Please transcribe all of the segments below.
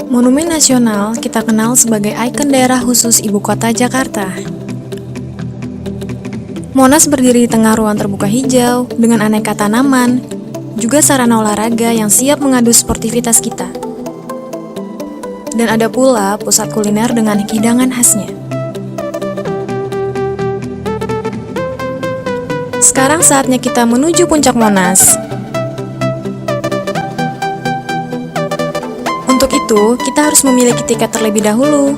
Monumen Nasional kita kenal sebagai ikon daerah khusus ibu kota Jakarta. Monas berdiri di tengah ruang terbuka hijau dengan aneka tanaman, juga sarana olahraga yang siap mengadu sportivitas kita. Dan ada pula pusat kuliner dengan hidangan khasnya. Sekarang saatnya kita menuju puncak Monas. Untuk itu, kita harus memiliki tiket terlebih dahulu.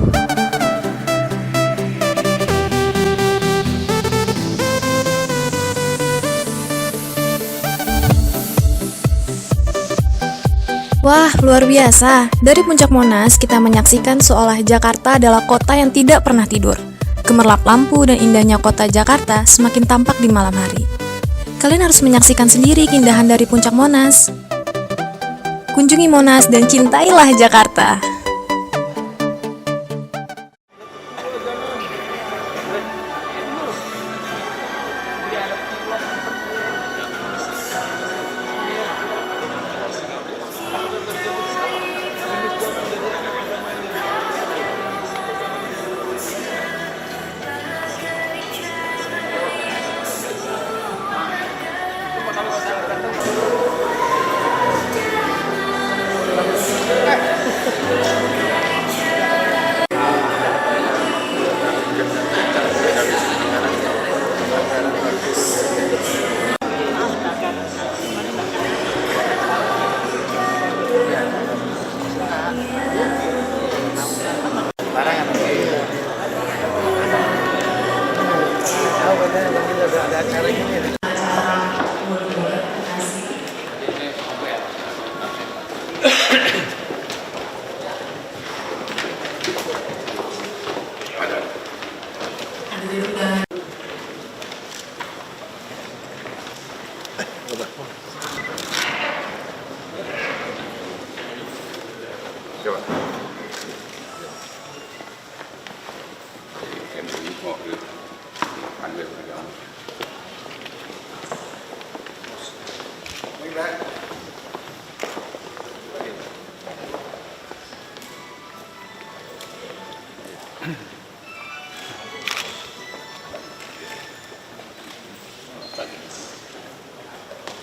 Wah, luar biasa. Dari puncak Monas, kita menyaksikan seolah Jakarta adalah kota yang tidak pernah tidur. Gemerlap lampu dan indahnya kota Jakarta semakin tampak di malam hari. Kalian harus menyaksikan sendiri keindahan dari puncak Monas. Kunjungi Monas dan cintailah Jakarta.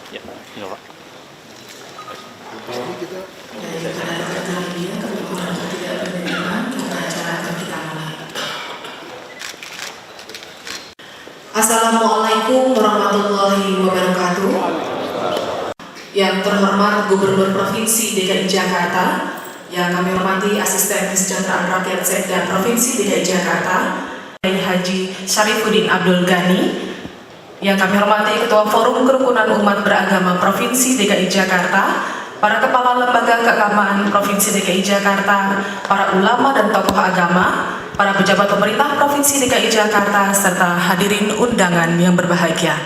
Ya, ini Pak. Assalamualaikum warahmatullahi wabarakatuh. Yang terhormat Gubernur Provinsi DKI Jakarta, yang kami hormati Asisten Kesejahteraan Rakyat Sekda Provinsi DKI Jakarta, Haji Syarifuddin Abdul Ghani, yang kami hormati Ketua Forum Kerukunan Umat Beragama Provinsi DKI Jakarta, para Kepala Lembaga Keagamaan Provinsi DKI Jakarta, para ulama dan tokoh agama, para pejabat pemerintah Provinsi DKI Jakarta, serta hadirin undangan yang berbahagia.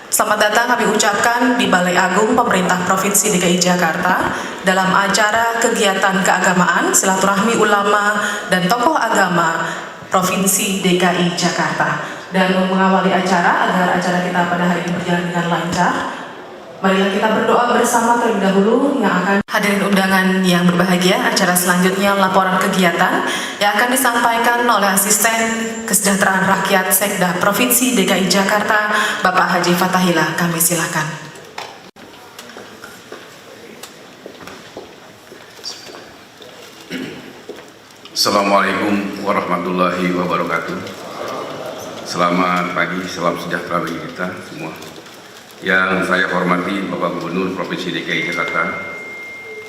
Selamat datang kami ucapkan di Balai Agung Pemerintah Provinsi DKI Jakarta dalam acara kegiatan keagamaan silaturahmi ulama dan tokoh agama Provinsi DKI Jakarta. Dan mengawali acara agar acara kita pada hari ini berjalan dengan lancar, marilah kita berdoa bersama terlebih dahulu yang akan hadirin undangan yang berbahagia. Acara selanjutnya laporan kegiatan yang akan disampaikan oleh Asisten Kesejahteraan Rakyat Sekda Provinsi DKI Jakarta, Bapak Haji Fathahillah. Kami silakan. Assalamualaikum warahmatullahi wabarakatuh. Selamat pagi, salam sejahtera bagi kita semua. Yang saya hormati Bapak Gubernur Provinsi DKI Jakarta,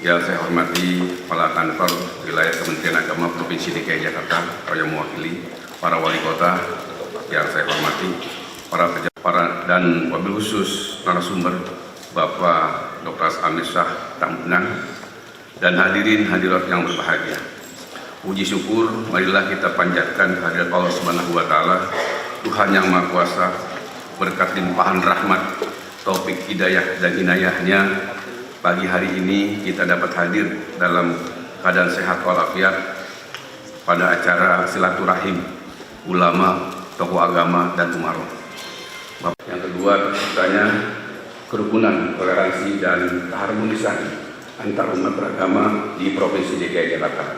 yang saya hormati Kepala Kantor Wilayah Kementerian Agama Provinsi DKI Jakarta, yang mewakili para wali kota, yang saya hormati para pejabat dan wabil khusus narasumber Bapak Dr. Amir Syah Tambunan, dan hadirin hadirat yang berbahagia. Puji syukur, marilah kita panjatkan kehadirat Allah Subhanahu wa Ta'ala, Tuhan yang Maha Kuasa, berkat limpahan rahmat, taufik hidayah dan inayahnya, pagi hari ini kita dapat hadir dalam keadaan sehat walafiat pada acara silaturahim ulama, tokoh agama dan umaroh. Yang kedua, ceritanya kerukunan, toleransi, dan keharmonisan antar umat beragama di Provinsi DKI Jakarta.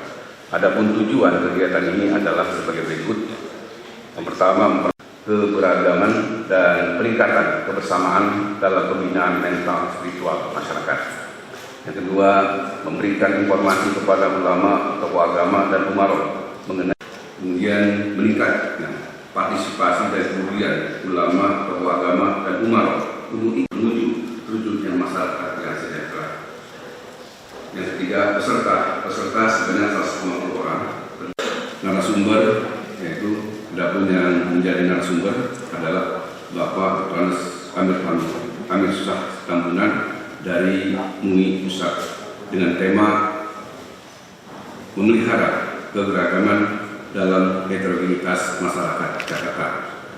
Adapun tujuan kegiatan ini adalah sebagai berikut. Yang pertama, keberagaman dan peningkatan kebersamaan dalam pembinaan mental spiritual masyarakat. Yang kedua, memberikan informasi kepada ulama, tokoh agama, dan umaroh mengenai kemudian meningkatnya partisipasi dan kemudian ulama, tokoh agama, dan umaroh menuju terwujudnya masyarakat yang sejahtera. Yang ketiga, peserta sebanyak 150 orang. Narasumber, yaitu adapun yang menjadi narasumber adalah Bapak Trans Amir Susah Tambunan dari MUI Pusat dengan tema memelihara keberagaman dalam heterogenitas masyarakat Jakarta.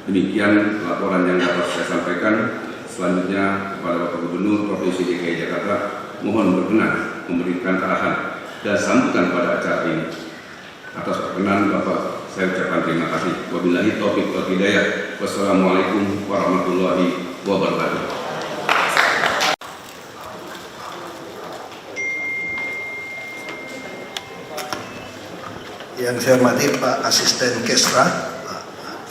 Demikian laporan yang dapat saya sampaikan. Selanjutnya kepada Bapak Gubernur Provinsi DKI Jakarta, mohon berkenan memberikan arahan dan sambutan pada acara ini. Atas perkenan Bapak, saya ucapkan terima kasih. Wabillahi taufiq wal hidayah. Wassalamualaikum warahmatullahi wabarakatuh. Yang saya hormati Pak Asisten Kesra, Pak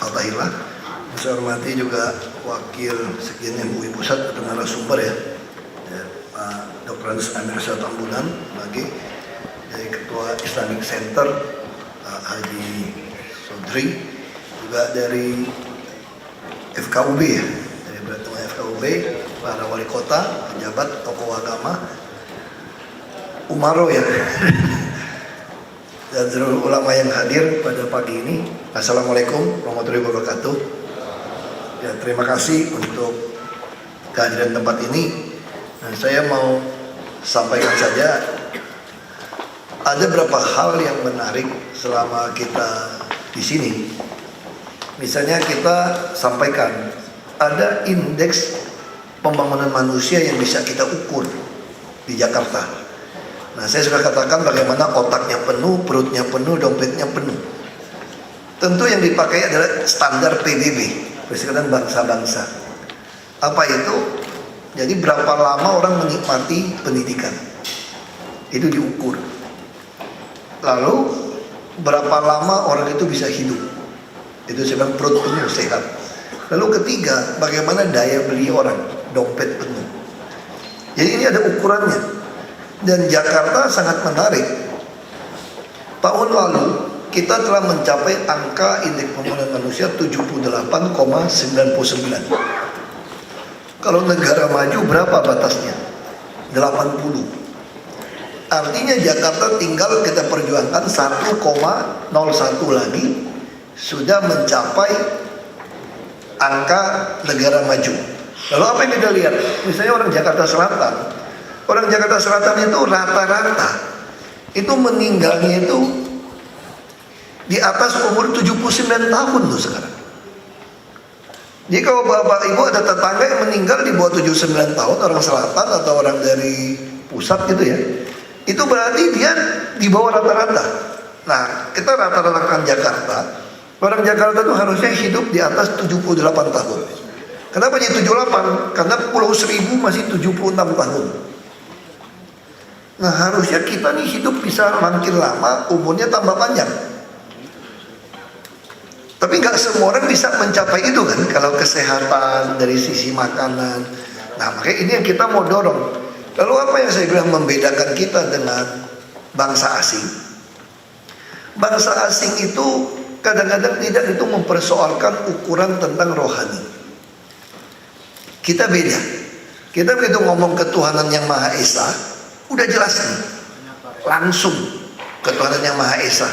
Fatahillah. Saya hormati juga Wakil Sekjen MUI Pusat atau narasumber ya, Pak Dr. Amir Susah Tambunan lagi dari Ketua Islamic Center Pak Haji Sodri, juga dari FKUB ya, dari Ketua FKUB, para wali kota, pejabat, tokoh agama, umaroh ya. Dan seluruh ulama yang hadir pada pagi ini. Assalamualaikum warahmatullahi wabarakatuh. Ya, terima kasih untuk kehadiran tempat ini. Nah, saya mau sampaikan saja ada beberapa hal yang menarik selama kita di sini. Misalnya kita sampaikan ada indeks pembangunan manusia yang bisa kita ukur di Jakarta. Nah, saya suka katakan bagaimana otaknya penuh, perutnya penuh, dompetnya penuh. Tentu yang dipakai adalah standar PBB, Persatuan Bangsa-Bangsa. Apa itu? Jadi berapa lama orang menikmati pendidikan, itu diukur. Lalu berapa lama orang itu bisa hidup, itu saya bilang perut penuh, sehat. Lalu ketiga, bagaimana daya beli orang, dompet penuh. Jadi ini ada ukurannya. Dan Jakarta sangat menarik. Tahun lalu kita telah mencapai angka indeks pembangunan manusia 78,99. Kalau negara maju berapa batasnya? 80. Artinya Jakarta tinggal kita perjuangkan 1,01 lagi sudah mencapai angka negara maju. Lalu apa yang kita lihat? Misalnya orang Jakarta Selatan. Orang Jakarta Selatan itu rata-rata itu meninggalnya itu di atas umur 79 tahun tuh sekarang. Jadi kalau bapak ibu ada tetangga yang meninggal di bawah 79 tahun, orang selatan atau orang dari pusat gitu ya, itu berarti dia di bawah rata-rata. Nah, kita rata-ratakan Jakarta. Orang Jakarta itu harusnya hidup di atas 78 tahun. Kenapa jadi 78? Karena Pulau Seribu masih 76 tahun. Nah, harusnya kita nih hidup bisa makin lama, umurnya tambah panjang. Tapi nggak semua orang bisa mencapai itu kan, kalau kesehatan dari sisi makanan. Nah, makanya ini yang kita mau dorong. Lalu apa yang saya bilang membedakan kita dengan bangsa asing? Bangsa asing itu kadang-kadang tidak itu mempersoalkan ukuran tentang rohani. Kita beda. Kita begitu ngomong ketuhanan yang Maha Esa, udah jelas nih, langsung ketuhanan yang Maha Esa.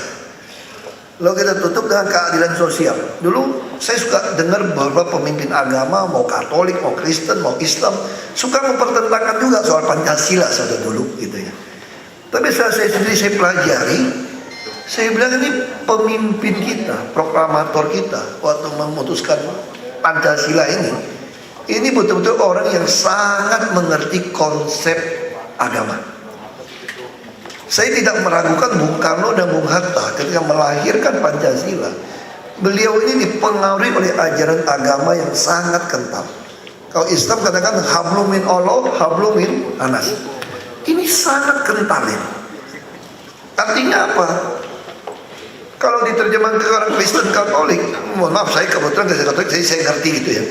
Lalu kita tutup dengan keadilan sosial. Dulu saya suka dengar beberapa pemimpin agama, mau Katolik, mau Kristen, mau Islam, suka mempertentangkan juga soal Pancasila saja dulu gitu ya. Tapi saat saya sendiri saya pelajari, saya bilang ini pemimpin kita, proklamator kita waktu memutuskan Pancasila ini betul-betul orang yang sangat mengerti konsep agama. Saya tidak meragukan Bung Karno dan Bung Hatta ketika melahirkan Pancasila. Beliau ini dipengaruhi oleh ajaran agama yang sangat kental. Kalau Islam katakan hablum min Allah, hablum min anas. Ini sangat kental ini. Artinya apa? Kalau diterjemahkan ke orang Kristen Katolik, mohon maaf saya kebetulan Kristen Katolik, saya ngerti gitu ya.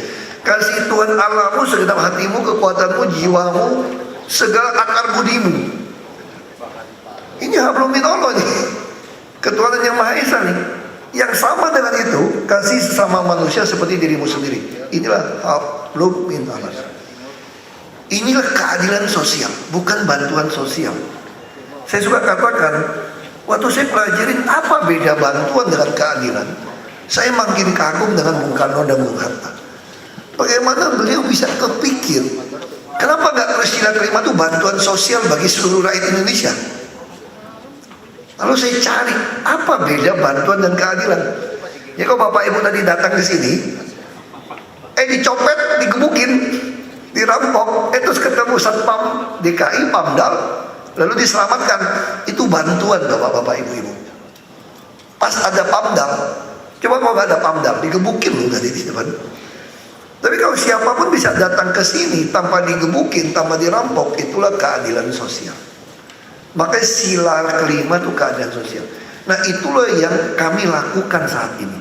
Kasih Tuhan Allahmu segenap hatimu, kekuatanmu, jiwamu, segala akar budimu. Ini hablum min Allah nih, ketuhanan yang Maha Esa nih. Yang sama dengan itu, kasih sesama manusia seperti dirimu sendiri. Inilah hablum min anas. Inilah keadilan sosial, bukan bantuan sosial. Saya suka katakan, waktu saya pelajarin apa beda bantuan dengan keadilan, saya makin kagum dengan Bung Karno dan Bung Hatta. Bagaimana beliau bisa kepikir, kenapa nggak Sila kelima itu bantuan sosial bagi seluruh rakyat Indonesia? Lalu saya cari apa beda bantuan dan keadilan. Ya kalau Bapak Ibu tadi datang ke sini, dicopet, digebukin, dirampok, terus ketemu Satpam DKI, Pamdal, lalu diselamatkan. Itu bantuan Bapak Ibu. Pas ada Pamdal, coba kalau nggak ada Pamdal, digebukin loh tadi di depan. Tapi kalau siapapun bisa datang ke sini tanpa digebukin, tanpa dirampok, itulah keadilan sosial. Makanya sila kelima itu keadilan sosial. Nah itulah yang kami lakukan saat ini.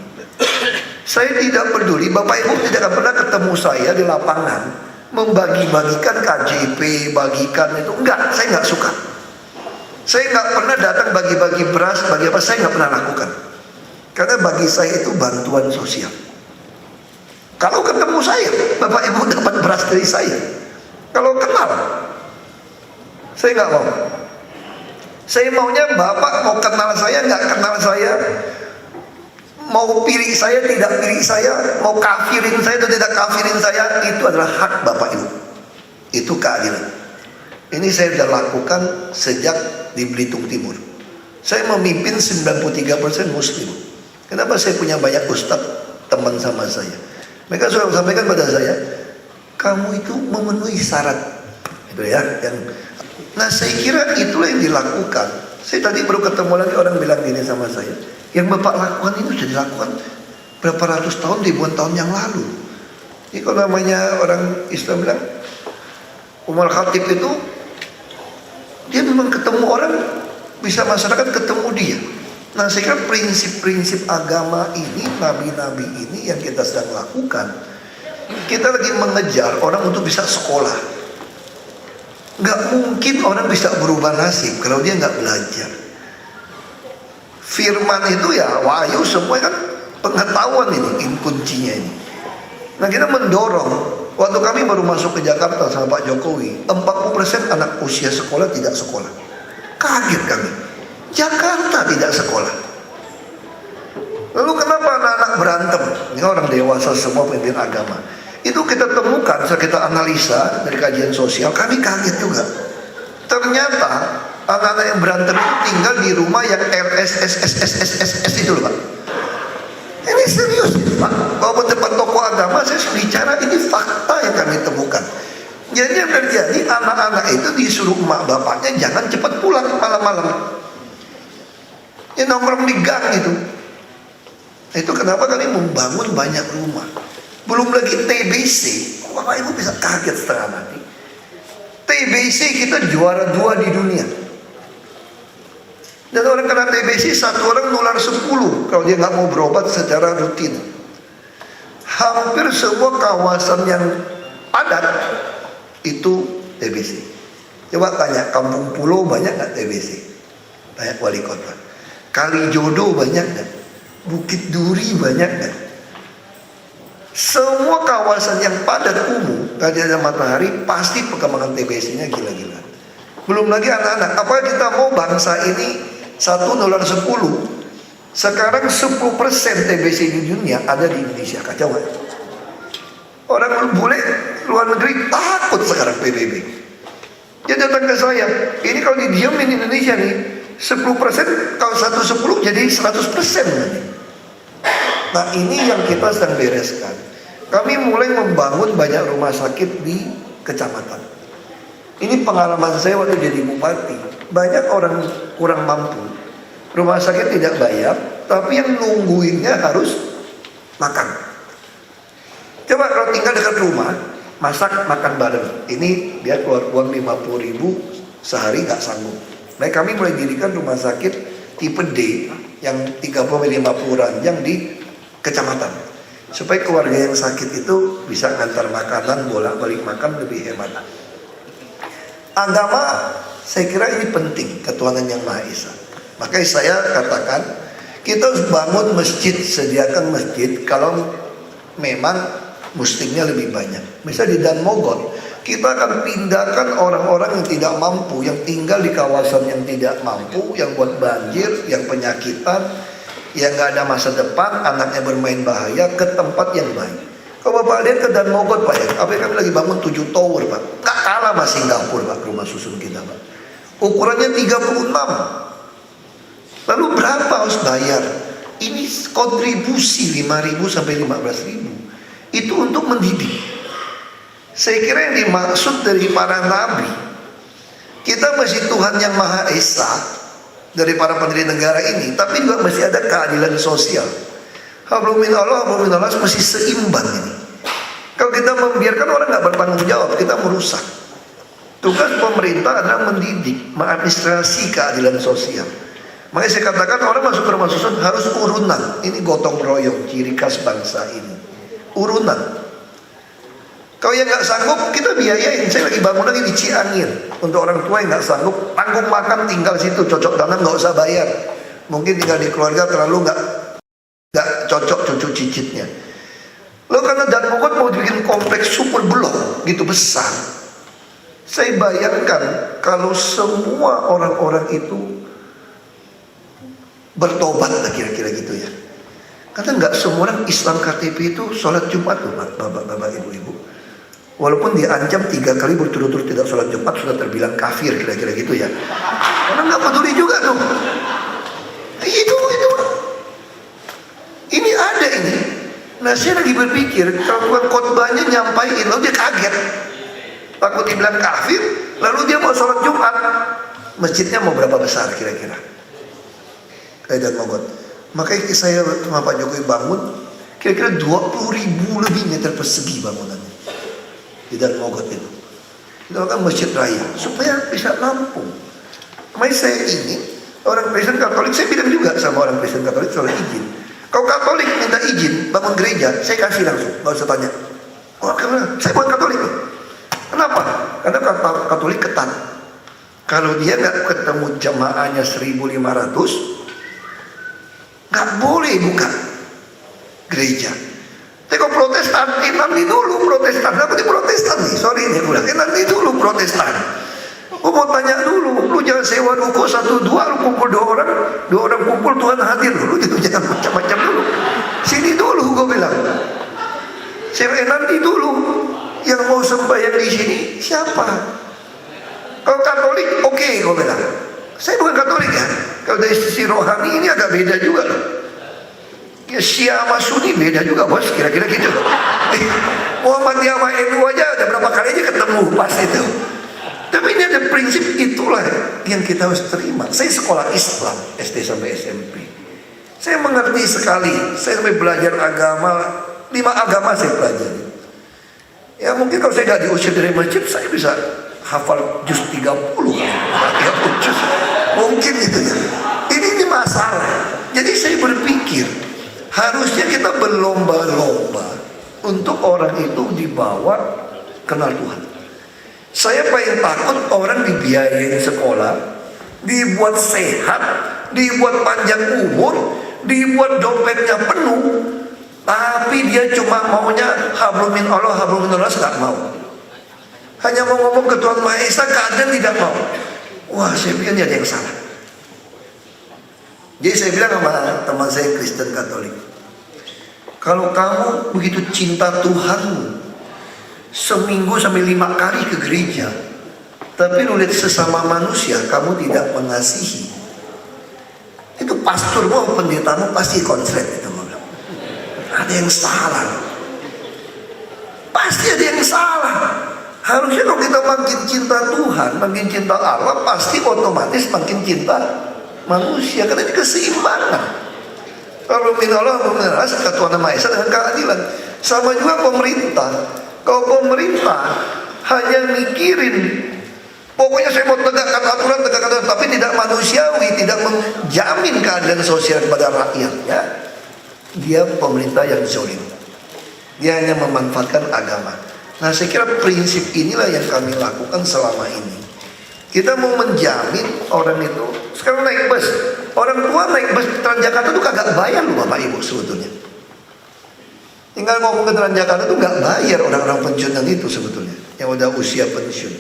Saya tidak peduli, Bapak Ibu tidak akan pernah ketemu saya di lapangan membagi-bagikan KJP, bagikan itu. Enggak, saya nggak suka. Saya nggak pernah datang bagi-bagi beras, bagi apa, saya nggak pernah lakukan. Karena bagi saya itu bantuan sosial. Kalau ketemu saya, Bapak Ibu dapat beras dari saya. Kalau kenal, saya nggak mau. Saya maunya Bapak mau kenal saya, nggak kenal saya, mau pilih saya, tidak pilih saya, mau kafirin saya atau tidak kafirin saya, itu adalah hak Bapak Ibu. Itu keadilan. Ini saya sudah lakukan sejak di Belitung Timur. Saya memimpin 93% Muslim. Kenapa saya punya banyak ustadz teman sama saya? Mereka sudah sampaikan pada saya, kamu itu memenuhi syarat, itu ya. Nah saya kira itulah yang dilakukan. Saya tadi baru ketemu lagi orang bilang gini sama saya, yang Bapak lakukan itu sudah dilakukan berapa ratus tahun, ribuan tahun yang lalu. Ini kalau namanya orang Islam bilang, Umar Khatib itu dia memang ketemu orang, bisa masyarakat ketemu dia. Nah saya kira prinsip-prinsip agama ini, nabi-nabi ini yang kita sedang lakukan. Kita lagi mengejar orang untuk bisa sekolah. Gak mungkin orang bisa berubah nasib kalau dia gak belajar. Firman itu ya wahyu, semua kan pengetahuan ini kuncinya ini. Nah kita mendorong. Waktu kami baru masuk ke Jakarta sama Pak Jokowi, 40% anak usia sekolah tidak sekolah. Kaget kami, Jakarta tidak sekolah. Lalu kenapa anak-anak berantem? Ini orang dewasa semua pemimpin agama. Itu kita temukan, setelah kita analisa dari kajian sosial, kami kaget juga. Ternyata anak-anak yang berantem itu tinggal di rumah yang RSSSSSS itu loh Pak. Ini serius Pak. Walaupun tempat tokoh agama saya bicara, ini fakta yang kami temukan. Jadi yang terjadi, anak-anak itu disuruh emak bapaknya jangan cepat pulang malam-malam. Ya nongkrong di gang itu. Itu kenapa kami membangun banyak rumah. Belum lagi TBC. Bapak Ibu bisa kaget setengah mati. TBC kita juara 2 di dunia. Dan orang kena TBC, satu orang nular 10 kalau dia nggak mau berobat secara rutin. Hampir semua kawasan yang padat itu TBC. Coba tanya, Kampung Pulau banyak nggak TBC? Tanya wali kota. Kalijodo banyak nggak? Bukit Duri banyak nggak? Semua kawasan yang padat umum, nggak ada matahari, pasti perkembangan TBC-nya gila-gila. Belum lagi anak-anak. Apakah kita mau bangsa ini 1 nular 10? Sekarang 10% TBC di dunia ada di Indonesia. Kacau gak? Orang bule luar negeri takut sekarang PBB. Dia datang ke saya, ini kalau didiamin di Indonesia nih 10%, kalau 110 jadi 100% nanti. Nah ini yang kita sedang bereskan. Kami mulai membangun banyak rumah sakit di kecamatan. Ini pengalaman saya waktu jadi bupati. Banyak orang kurang mampu, rumah sakit tidak bayar, tapi yang nungguinnya harus makan. Coba kalau tinggal dekat rumah, masak makan bareng. Ini dia keluar uang 50.000 sehari nggak sanggup. Nah kami mulai dirikan rumah sakit tipe D yang 30-50 ranjang di kecamatan, supaya keluarga yang sakit itu bisa ngantar makanan, bolak-balik makan lebih hemat. Agama saya kira ini penting, ketuhanan yang Maha Esa. Makanya saya katakan kita harus bangun masjid, sediakan masjid kalau memang muslimnya lebih banyak. Misalnya di Dan Mogot, kita akan pindahkan orang-orang yang tidak mampu, yang tinggal di kawasan yang tidak mampu, yang buat banjir, yang penyakitan, yang gak ada masa depan, anaknya bermain bahaya, ke tempat yang baik. Kalau Bapak lihat ke Dan Mogot Pak ya, apa yang kami lagi bangun 7 tower Pak, gak kalah sama Singapura Pak, rumah susun kita Pak. Ukurannya 36. Lalu berapa harus bayar? Ini kontribusi 5.000 sampai 15.000. Itu untuk mendidik. Saya kira yang dimaksud dari para nabi, kita masih Tuhan yang Maha Esa dari para pendiri negara ini, tapi juga masih ada keadilan sosial. Hablum min Allah, hablum min nas masih seimbang ini. Kalau kita membiarkan orang nggak bertanggung jawab, kita merusak. Tugas pemerintah adalah mendidik, mengadministrasi keadilan sosial. Makanya saya katakan orang masuk ke rumah susun harus urunan. Ini gotong royong, ciri khas bangsa ini. Urunan. Kalau yang nggak sanggup, kita biayain. Saya lagi bangun lagi di Ciangir untuk orang tua yang nggak sanggup, tanggung makan tinggal situ, cocok tanam nggak usah bayar. Mungkin tinggal di keluarga terlalu nggak cocok cucu cicitnya. Lo karena Dan Mogot mau bikin kompleks super blok gitu besar. Saya bayangkan kalau semua orang-orang itu bertobat lah kira-kira gitu ya. Karena nggak semua orang Islam KTP itu sholat Jumat tuh bapak-bapak ibu-ibu. Walaupun diancam 3 kali berturut-turut tidak sholat Jumat sudah terbilang kafir kira-kira gitu ya. Karena nggak peduli juga tuh. Itu. Ini ada ini. Nah saya lagi berpikir kalau khotbahnya nyampaiin, lalu dia kaget. Takut dibilang kafir, lalu dia mau sholat Jumat. Masjidnya mau berapa besar kira-kira? Kayak Dan Mogot. Makanya saya sama Pak Jokowi bangun kira-kira 20.000 lebih meter persegi bangunannya di Dan Mogot itu. Kita kan masjid raya supaya bisa nampung. Makanya saya ingin orang Kristen Katolik, saya bilang juga sama orang Kristen Katolik soal izin. Kalau Katolik minta izin bangun gereja, saya kasih langsung, nggak usah tanya. Oh karena saya bukan Katolik loh. Kenapa? Karena Katolik ketat. Kalau dia nggak ketemu jamaahnya 1.500, nggak boleh buka gereja. Tapi kalau Protestan, nanti dulu Protestan. Aku di Protestan nih, sorry nih udah. Nanti dulu Protestan. Aku mau tanya dulu, lu jangan sewa ruko 1-2, lu kumpul 2 orang kumpul Tuhan hadir dulu, gitu jangan macam-macam dulu. Sini dulu, gue bilang. Saya nanti dulu yang mau sembahyang di sini siapa? Kalau Katolik, oke, gue bilang. Saya bukan Katolik ya. Kalau dari sisi rohani ini agak beda juga loh. Ya Syiah sama Sunni beda juga bos, kira-kira gitu. Muhammadiyah sama NU aja ada berapa kali aja ketemu pas itu. Tapi ini ada prinsip, itulah yang kita harus terima. Saya sekolah Islam SD sampai SMP. Saya mengerti sekali. Saya sampai belajar agama, 5 agama saya pelajari. Ya mungkin kalau saya nggak diusir dari masjid, saya bisa hafal juz 30 ya, juz. Mungkin gitu ya. Ini masalah. Jadi saya berpikir harusnya kita berlomba-lomba untuk orang itu dibawa kenal Tuhan. Saya paling takut orang dibiayain sekolah, dibuat sehat, dibuat panjang umur, dibuat dompetnya penuh, tapi dia cuma maunya hablum min Allah, hablum min nas, nggak mau. Hanya mau ngomong ke Tuhan Maha Esa, keadaan tidak mau. Wah, saya pikir ini ada yang salah. Jadi saya bilang sama teman saya Kristen Katolik, kalau kamu begitu cinta Tuhanmu, seminggu sampai 5 kali ke gereja, tapi lu lihat sesama manusia kamu tidak mengasihi, itu pastormu, pendetamu pasti konslet itu. Ada yang salah, pasti ada yang salah. Harusnya kalau kita makin cinta Tuhan, makin cinta Allah, pasti otomatis makin cinta manusia, karena ini keseimbangan. Kalau min Allah, ketuhanan Maha Esa dengan keadilan. Sama juga pemerintah. Kalau pemerintah hanya mikirin, pokoknya saya mau tegakkan aturan, tapi tidak manusiawi, tidak menjamin keadilan sosial kepada rakyatnya, dia pemerintah yang zalim. Dia hanya memanfaatkan agama. Nah, saya kira prinsip inilah yang kami lakukan selama ini. Kita mau menjamin orang itu, sekarang naik bus, orang tua naik bus Transjakarta itu kagak bayar loh Bapak Ibu sebetulnya. Tinggal ngomong ke Transjakarta itu gak bayar orang-orang pensiunan itu sebetulnya, yang udah usia pensiun.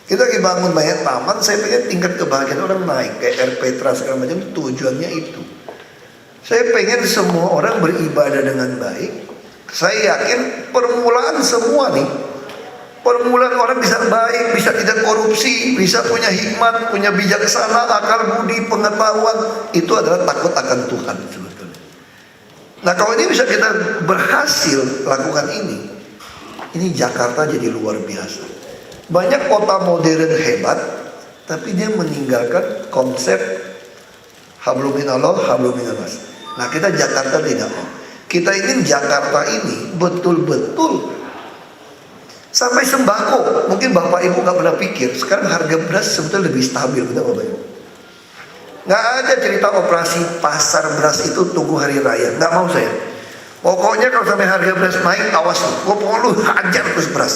Kita lagi bangun banyak taman, saya pengen tingkat kebahagiaan orang naik, kayak RPTRA segala macam, tujuannya itu. Saya pengen semua orang beribadah dengan baik. Saya yakin permulaan semua nih, permulaan orang bisa baik, bisa tidak korupsi, bisa punya hikmat, punya bijaksana, akal budi, pengetahuan, itu adalah takut akan Tuhan sebetulnya. Nah, kalau ini bisa kita berhasil lakukan ini Jakarta jadi luar biasa. Banyak kota modern hebat, tapi dia meninggalkan konsep hablum minallah, hablum minannas. Nah, kita Jakarta tidak mau. Kita ingin Jakarta ini betul-betul sampai sembako. Mungkin Bapak Ibu gak pernah pikir, sekarang harga beras sebetulnya lebih stabil, betul Bapak Ibu? Gak ada cerita operasi pasar beras itu tunggu hari raya, gak mau saya. Pokoknya kalau sampai harga beras naik, awas gue mau lu hajar terus beras.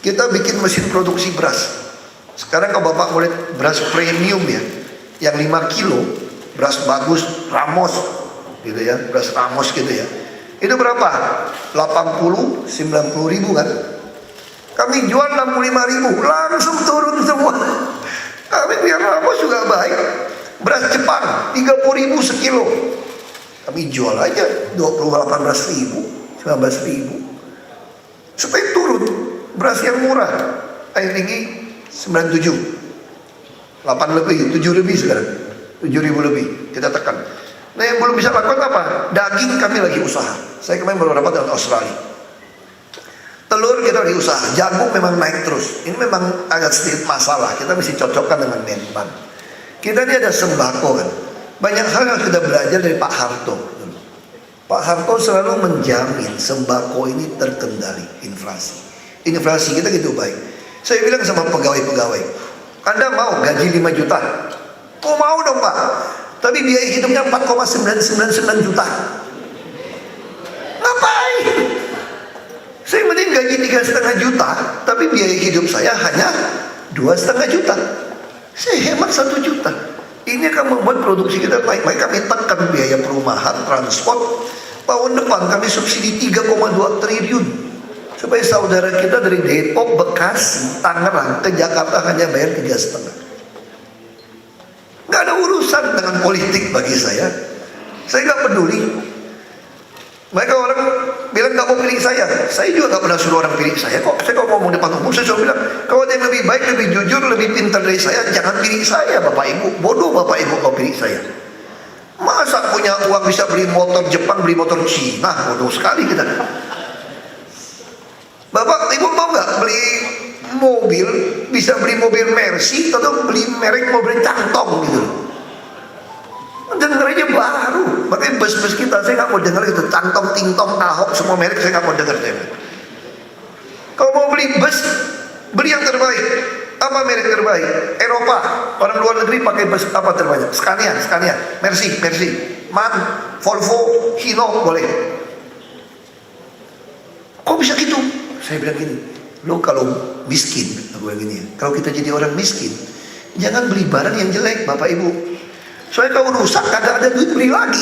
Kita bikin mesin produksi beras. Sekarang kalau Bapak boleh beras premium ya, yang 5 kilo, beras bagus, Ramos gitu ya, beras Ramos gitu ya. Itu berapa? 80, 90 ribu kan? Kami jual 65 ribu, langsung turun semua. Tapi biar Ramos juga baik. Beras Jepang 30 ribu sekilo, kami jual aja 18 ribu, 19 ribu, supaya turun. Beras yang murah, air tinggi 97, 8 lebih, 7 lebih sekarang, 7 ribu lebih, kita tekan. Nah, yang belum bisa lakukan apa? Daging kami lagi usaha. Saya kemarin baru rapat dengan Australia. Telur kita lagi usaha. Jagung memang naik terus. Ini memang agak sedikit masalah. Kita mesti cocokkan dengan Menpan. Kita ini ada sembako kan. Banyak hal yang kita belajar dari Pak Harto. Pak Harto selalu menjamin sembako ini terkendali inflasi. Inflasi kita gitu baik. Saya bilang sama pegawai-pegawai, Anda mau gaji 5 juta? Oh mau dong Pak. Tapi biaya hidupnya 4,999 juta. Ngapain? Saya mending gaji 3,5 juta, tapi biaya hidup saya hanya 2,5 juta. Saya hemat 1 juta. Ini akan membuat produksi kita naik. Maka kami tekan biaya perumahan, transport. Tahun depan kami subsidi 3,2 triliun. Supaya saudara kita dari Depok, Bekasi, Tangerang ke Jakarta hanya bayar 3,5. Gak ada urusan dengan politik bagi saya. Saya gak peduli. Mereka orang bilang gak mau pilih saya. Saya juga gak pernah suruh orang pilih saya kok. Saya kalau ngomong depan umum, saya selalu bilang, kalau ada yang lebih baik, lebih jujur, lebih pintar dari saya, jangan pilih saya Bapak Ibu. Bodoh Bapak Ibu kalau pilih saya. Masa punya uang bisa beli motor Jepang, beli motor Cina? Bodoh sekali kita. Bapak Ibu mau gak beli mobil, bisa beli mobil Mercy atau beli merek mobil Cantong gitu. Dengar aja baru. Makanya bus-bus kita saya nggak mau dengar itu Cantong, Tingtong, Ahok, semua merek saya nggak mau dengar. Kalau mau beli bus, beli yang terbaik. Apa merek terbaik? Eropa. Orang luar negeri pakai bus apa terbanyak? Scania, Mercy, MAN, Volvo, Hino boleh. Kok bisa gitu? Saya bilang gini, lo kalau miskin, aku bilang gini ya, kalau kita jadi orang miskin, jangan beli barang yang jelek Bapak Ibu. Soalnya kalau rusak kagak ada duit beli lagi.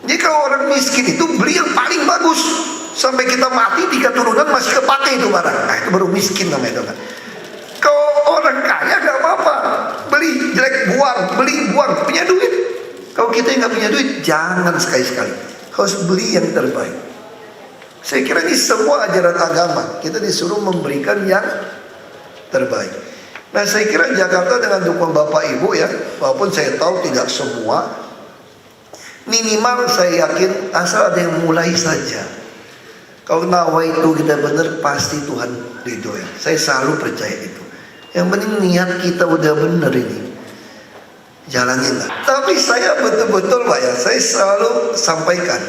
Jadi kalau orang miskin itu beli yang paling bagus, sampai kita mati 3 turunan masih kepake itu barang. Nah itu baru miskin namanya itu kan. Kalau orang kaya gak apa-apa, beli jelek buang, punya duit. Kalau kita yang gak punya duit, jangan sekali-sekali, harus beli yang terbaik. Saya kira ini semua ajaran agama, kita disuruh memberikan yang terbaik. Nah saya kira Jakarta dengan dukungan Bapak Ibu ya, walaupun saya tahu tidak semua, minimal saya yakin asal ada yang mulai saja. Kalau nawa itu kita benar, pasti Tuhan ridho ya. Saya selalu percaya itu. Yang penting niat kita udah benar ini, jalaninlah. Tapi saya betul-betul Pak ya, saya selalu sampaikan,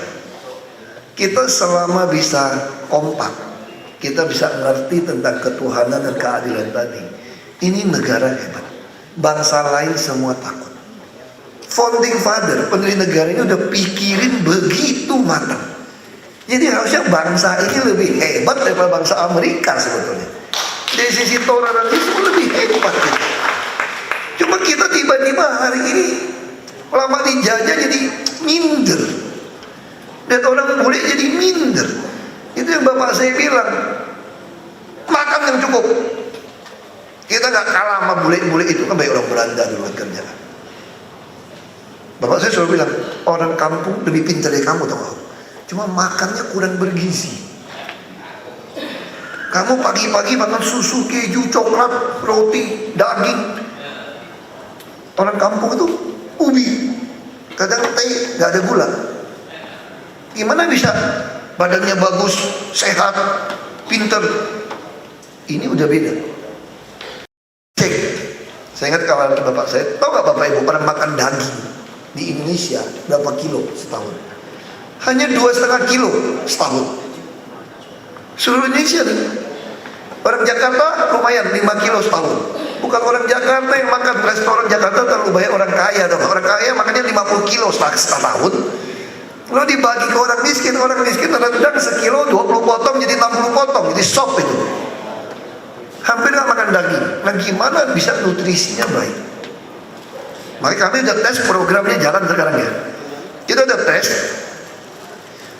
kita selama bisa kompak, kita bisa mengerti tentang ketuhanan dan keadilan tadi. Ini negara hebat. Bangsa lain semua takut. Founding father, pendiri negara ini udah pikirin begitu matang. Jadi harusnya bangsa ini lebih hebat daripada bangsa Amerika sebetulnya. Dari sisi toleransi lebih hebat gitu. Cuma kita tiba-tiba hari ini lama dijajah jadi minder. Dan orang bule jadi minder. Itu yang bapak saya bilang, makan yang cukup. Kita nggak kalah sama bule-bule itu, kan banyak orang Belanda dulu kerja. Bapak saya selalu bilang, orang kampung lebih pintar dari kamu, tau gak? Cuma makannya kurang bergizi. Kamu pagi-pagi makan susu, keju, coklat, roti, daging. Orang kampung itu ubi, kadang teh, nggak ada gula. Gimana bisa badannya bagus, sehat, pinter? Ini udah beda. Cek, saya ingat kawan bapak saya, tahu nggak bapak ibu pernah makan daging di Indonesia berapa kilo setahun? Hanya 2,5 kilo setahun. Seluruh Indonesia nih. Orang Jakarta lumayan 5 kilo setahun. Bukan orang Jakarta yang makan restoran Jakarta terlalu banyak orang kaya dong. Orang kaya makannya 50 kilo setahun. Lalu dibagi ke orang miskin rendang sekilo 20 potong jadi 60 potong, jadi sop itu. Hampir nggak makan daging. Nah gimana bisa nutrisinya baik? Makanya kami udah tes, programnya jalan sekarang ya. Kita udah tes.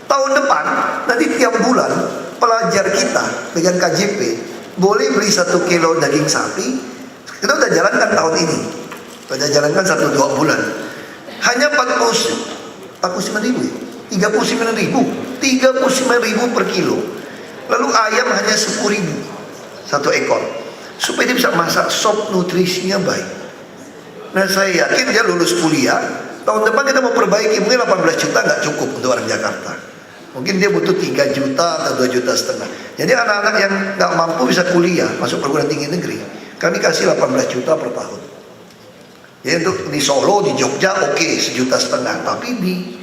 Tahun depan nanti tiap bulan pelajar kita dengan KJP boleh beli 1 kilo daging sapi. Kita udah jalankan tahun ini. Udah jalankan 1-2 bulan. Hanya 39.000 per kilo. Lalu ayam hanya 10.000 satu ekor, supaya dia bisa masak sop, nutrisinya baik. Nah saya yakin dia lulus kuliah tahun depan kita mau perbaiki, mungkin 18 juta nggak cukup untuk orang Jakarta, mungkin dia butuh 3 juta atau 2,5 juta. Jadi anak-anak yang nggak mampu bisa kuliah masuk perguruan tinggi negeri, kami kasih 18 juta per tahun. Jadi untuk di Solo, di Jogja oke 1,5 juta, tapi di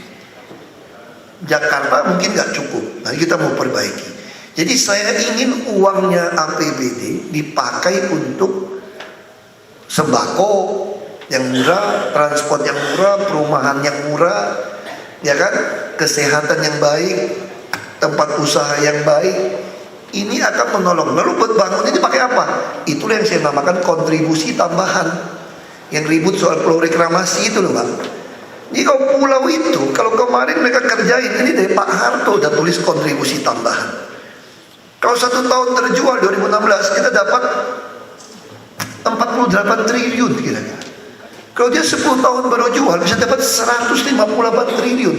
Jakarta mungkin nggak cukup. Nah kita mau perbaiki. Jadi saya ingin uangnya APBD dipakai untuk sembako yang murah, transport yang murah, perumahan yang murah, ya kan, kesehatan yang baik, tempat usaha yang baik. Ini akan menolong. Lalu buat bangun ini pakai apa? Itulah yang saya namakan kontribusi tambahan. Yang ribut soal pulau reklamasi itu loh Pak. Jadi kalau pulau itu, kalau kemarin mereka kerjain, ini dari Pak Harto udah tulis kontribusi tambahan. Kalau 1 tahun terjual 2016 kita dapat 48 triliun kira-kira. Kalau dia 10 tahun baru jual bisa dapat 158 triliun.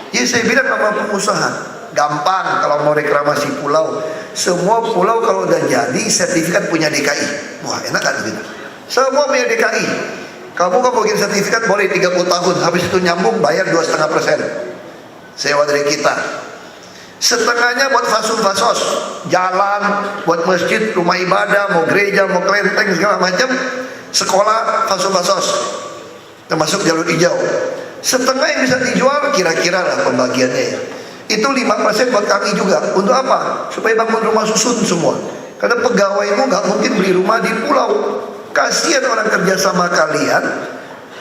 Jadi saya bilang sama pengusaha, gampang kalau mau reklamasi pulau. Semua pulau kalau udah jadi sertifikat punya DKI. Wah enak kan gitu. Semua punya DKI. Kamu kan bikin sertifikat boleh 30 tahun, habis itu nyambung bayar 2,5% sewa dari kita. Setengahnya buat fasos, jalan, buat masjid, rumah ibadah, mau gereja, mau kelenteng segala macam, sekolah, fasos, termasuk jalur hijau. Setengah yang bisa dijual kira-kira lah pembagiannya ya. Itu 5% buat kami juga. Untuk apa? Supaya bangun rumah susun semua. Karena pegawaimu nggak mungkin beli rumah di pulau. Kasihan orang kerja sama kalian,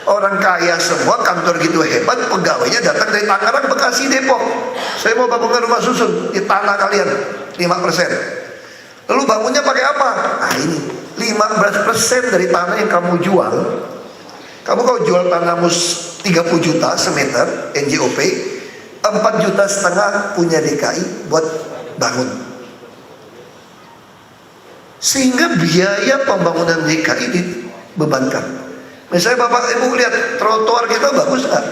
orang kaya semua, kantor gitu hebat, pegawainya datang dari Tangerang, Bekasi, Depok. Saya mau bangun rumah susun di tanah kalian 5%. Lalu bangunnya pakai apa? Nah ini 15% dari tanah yang kamu jual. Kamu kalau jual tanahmu 30 juta semeter NJOP, 4,5 juta punya DKI buat bangun. Sehingga biaya pembangunan DKI dibebankan. Misalnya Bapak Ibu lihat trotoar kita bagus nggak?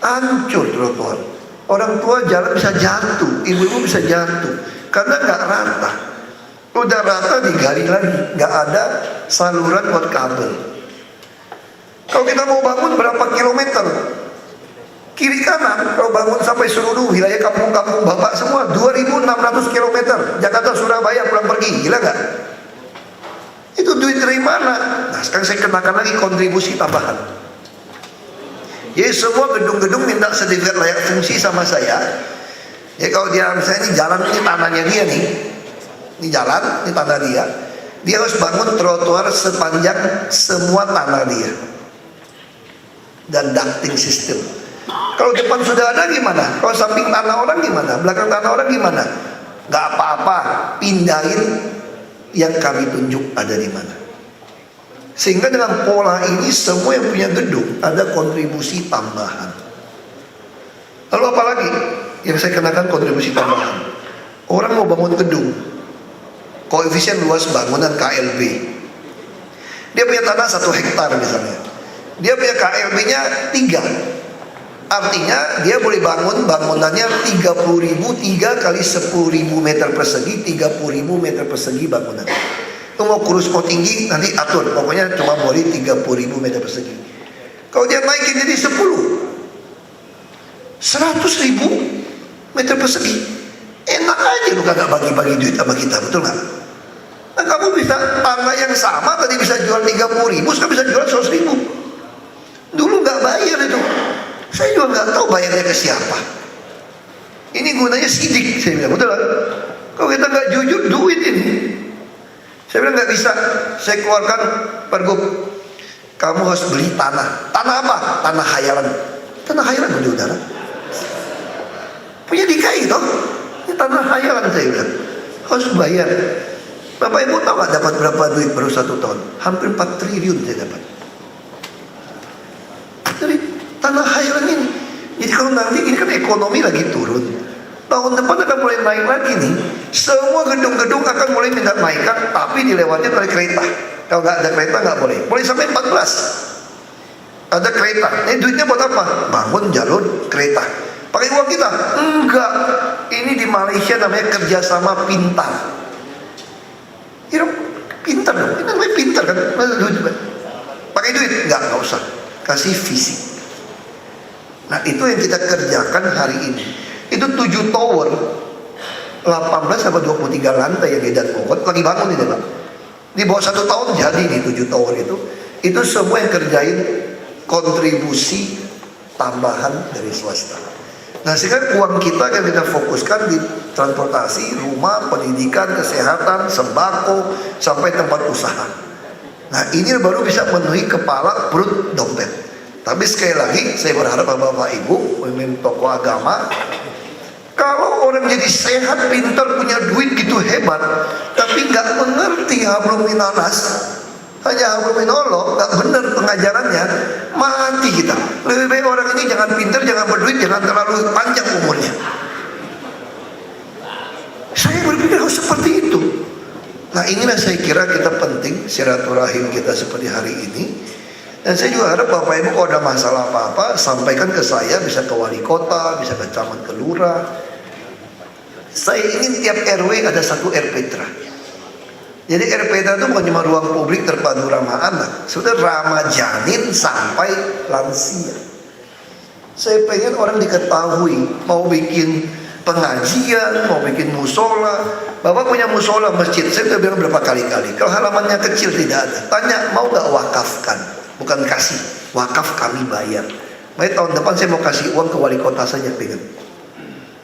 Hancur trotoar. Orang tua jalan bisa jatuh, ibu-ibu bisa jatuh karena nggak rata. Udah rata digali lagi, nggak ada saluran buat kabel. Kalau kita mau bangun berapa kilometer? Kiri kanan, kalau bangun sampai seluruh wilayah kampung-kampung Bapak semua 2.600 kilometer. Jakarta, Surabaya pulang pergi, gila nggak? Itu duit dari mana? Nah sekarang saya kenakan lagi kontribusi tambahan. Jadi semua gedung-gedung minta sertifikat layak fungsi sama saya. Ya kalau dia misalnya ini jalan, ini tanahnya dia nih, ini jalan, ini tanah dia, dia harus bangun trotoar sepanjang semua tanah dia dan ducting system. Kalau depan sudah ada gimana? Kalau samping tanah orang gimana? Belakang tanah orang gimana? Gak apa-apa, pindahin yang kami tunjuk ada di mana. Sehingga dengan pola ini semua yang punya gedung ada kontribusi tambahan. Lalu apa lagi yang saya kenakan kontribusi tambahan? Orang mau bangun gedung, koefisien luas bangunan KLB, dia punya tanah 1 hektar misalnya, dia punya KLB-nya 3. Artinya dia boleh bangun bangunannya 30.000, 3 kali 10.000 meter persegi, 30.000 meter persegi bangunan. Itu mau kurus mau tinggi nanti atur, pokoknya cuma boleh 30.000 meter persegi. Kalau dia naikin jadi 100.000 meter persegi, enak aja lu kagak bagi-bagi duit sama kita, betul nggak? Nah, kamu bisa tanah yang sama tadi bisa jual 30.000, sekarang bisa jual 100.000. Dulu nggak bayar itu. Saya juga nggak tahu bayarnya ke siapa. Ini gunanya sidik, saya bilang, betul kan? Kalau kita nggak jujur, duit ini. Saya bilang nggak bisa. Saya keluarkan pergub. Kamu harus beli tanah. Tanah apa? Tanah hayalan. Tanah hayalan di udara. Punya DKI toh? Ini tanah hayalan saya bilang. Harus bayar. Bapak Ibu tahu nggak dapat berapa duit baru 1 tahun? Hampir 4 triliun saya dapat. Dari tanah hayalan ini. Jadi kalau nanti ini kan ekonomi lagi turun, tahun depan akan mulai naik lagi nih. Semua gedung-gedung akan mulai minta naikkan, tapi dilewati oleh kereta. Kalau nggak ada kereta nggak boleh. Boleh sampai 14. Ada kereta. Ini duitnya buat apa? Bangun jalur kereta. Pakai uang kita? Enggak. Ini di Malaysia namanya kerjasama pintar. Pintar dong. Ini namanya pintar kan? Pakai duit? Enggak usah. Kasih visi. Nah itu yang kita kerjakan hari ini. Itu 7 tower 18 sampai 23 lantai yang Edan Bogor lagi bangun ini Pak. Di bawah 1 tahun jadi nih 7 tower itu. Itu semua yang kerjain kontribusi tambahan dari swasta. Nah sekarang uang kita yang kita fokuskan di transportasi, rumah, pendidikan, kesehatan, sembako, sampai tempat usaha. Nah ini baru bisa memenuhi kepala, perut, dompet. Tapi sekali lagi saya berharap Bapak Ibu, pemimpin tokoh agama, kalau orang jadi sehat, pintar, punya duit gitu hebat, tapi nggak mengerti hablum minanas, hanya hablum minallah, nggak benar pengajarannya, mati kita. Lebih baik orang ini jangan pintar, jangan berduit, jangan terlalu panjang umurnya. Saya berpikir harus seperti itu. Nah inilah saya kira kita penting silaturahim kita seperti hari ini. Dan saya juga harap Bapak Ibu kalau ada masalah apa-apa sampaikan ke saya, bisa ke wali kota, bisa ke camat, ke lurah. Saya ingin tiap RW ada 1 RPtra. Jadi RPtra itu bukan cuma ruang publik terpadu ramah anak, sudah ramah janin sampai lansia. Saya pengen orang diketahui, mau bikin pengajian, mau bikin musola. Bapak punya musola masjid, saya sudah bilang berapa kali-kali. Kalau halamannya kecil tidak ada, tanya mau gak wakafkan. Bukan kasih, wakaf kami bayar. Makanya tahun depan saya mau kasih uang ke wali kota saja pengen.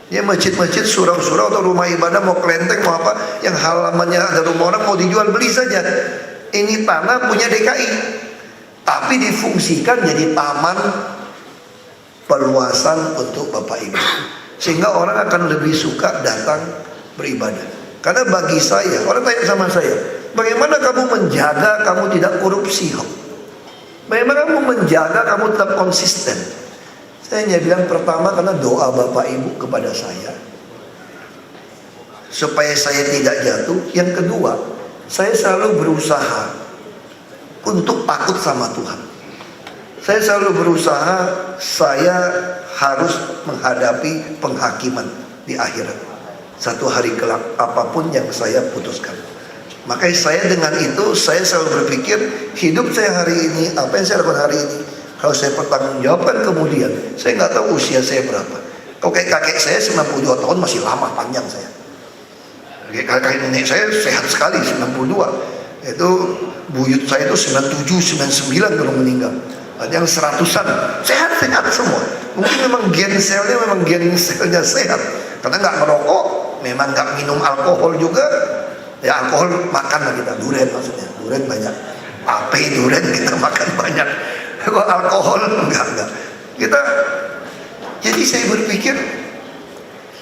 Ya masjid-masjid, surau-surau atau rumah ibadah mau kelenteng mau apa, yang halamannya ada rumah orang mau dijual beli saja. Ini tanah punya DKI, tapi difungsikan jadi taman perluasan untuk Bapak Ibu. Sehingga orang akan lebih suka datang beribadah. Karena bagi saya, orang tanya sama saya, bagaimana kamu menjaga kamu tidak korupsi? Bagaimana kamu menjaga kamu tetap konsisten? Saya hanya bilang pertama karena doa Bapak Ibu kepada saya supaya saya tidak jatuh. Yang kedua, saya selalu berusaha untuk takut sama Tuhan. Saya selalu berusaha saya harus menghadapi penghakiman di akhirat. Satu hari kelak apapun yang saya putuskan. Makanya saya dengan itu saya selalu berpikir hidup saya hari ini, apa yang saya lakukan hari ini, kalau saya pertanggungjawabkan kemudian, saya nggak tahu usia saya berapa. Kalau kayak kakek saya 92 tahun masih lama, panjang saya. Kakek nenek saya sehat sekali 92. Itu buyut saya itu 97, 99 kalau meninggal. Ada yang 100-an, sehat-sehat semua. Mungkin memang gen selnya sehat. Karena nggak merokok, memang nggak minum alkohol juga. Ya alkohol makan lah kita, durian maksudnya, durian banyak. Ape durian kita makan banyak. Kalau alkohol enggak. Kita, jadi saya berpikir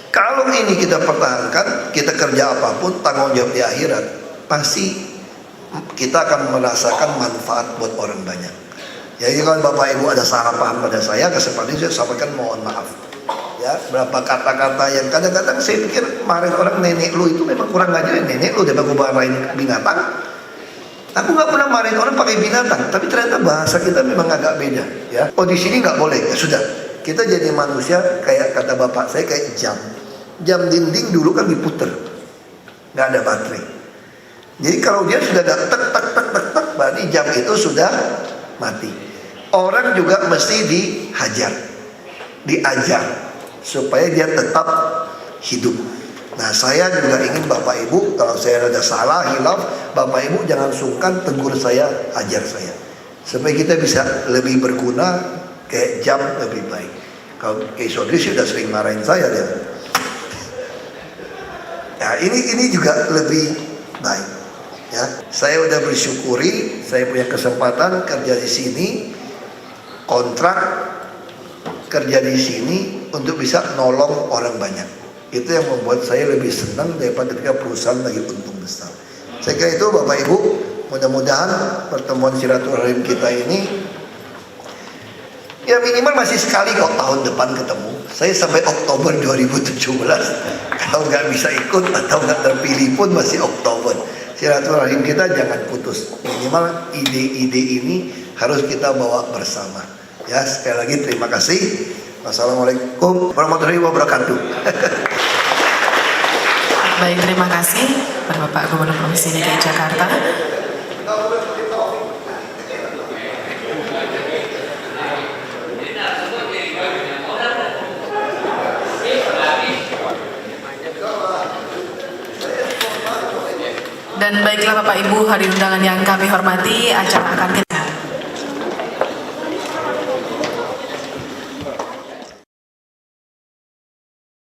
kalau ini kita pertahankan, kita kerja apapun, tanggung jawab di akhirat, pasti kita akan merasakan manfaat buat orang banyak. Jadi kalau Bapak Ibu ada salah paham pada saya, kesempatan ini saya sampaikan mohon maaf. Ya, berapa kata-kata yang kadang-kadang saya pikir marahin orang, nenek lu itu memang kurang ngajarin, nenek lu daripada gue marahin binatang. Aku nggak pernah marahin orang pakai binatang, tapi ternyata bahasa kita memang agak beda. Ya, oh di sini nggak boleh, ya sudah. Kita jadi manusia kayak kata bapak saya kayak jam. Jam dinding dulu kan diputer, nggak ada baterai. Jadi kalau dia sudah ada tek tek tek tek tek, berarti jam itu sudah mati. Orang juga mesti dihajar, diajar supaya dia tetap hidup. Nah saya juga ingin Bapak Ibu, kalau saya ada salah, hilaf, Bapak Ibu jangan sungkan tegur saya, ajar saya, supaya kita bisa lebih berguna, kayak jam lebih baik. Kalau Kiai Sodri sudah sering marahin saya dia. Nah ini juga lebih baik. Ya, saya udah bersyukuri, saya punya kesempatan kerja di sini, kontrak kerja di sini untuk bisa nolong orang banyak. Itu yang membuat saya lebih senang daripada ketika perusahaan lagi untung besar. Saya kira itu Bapak Ibu, mudah-mudahan pertemuan silaturahim kita ini ya minimal masih sekali kok tahun depan ketemu. Saya sampai Oktober 2017 kalau nggak bisa ikut atau nggak terpilih pun masih Oktober. Silaturahim kita jangan putus. Minimal ide-ide ini harus kita bawa bersama. Ya, sekali lagi terima kasih. Wassalamualaikum warahmatullahi wabarakatuh. Baik, terima kasih kepada Bapak Gubernur Provinsi DKI Jakarta. Dan baiklah Bapak Ibu, hadirin undangan yang kami hormati, acara akan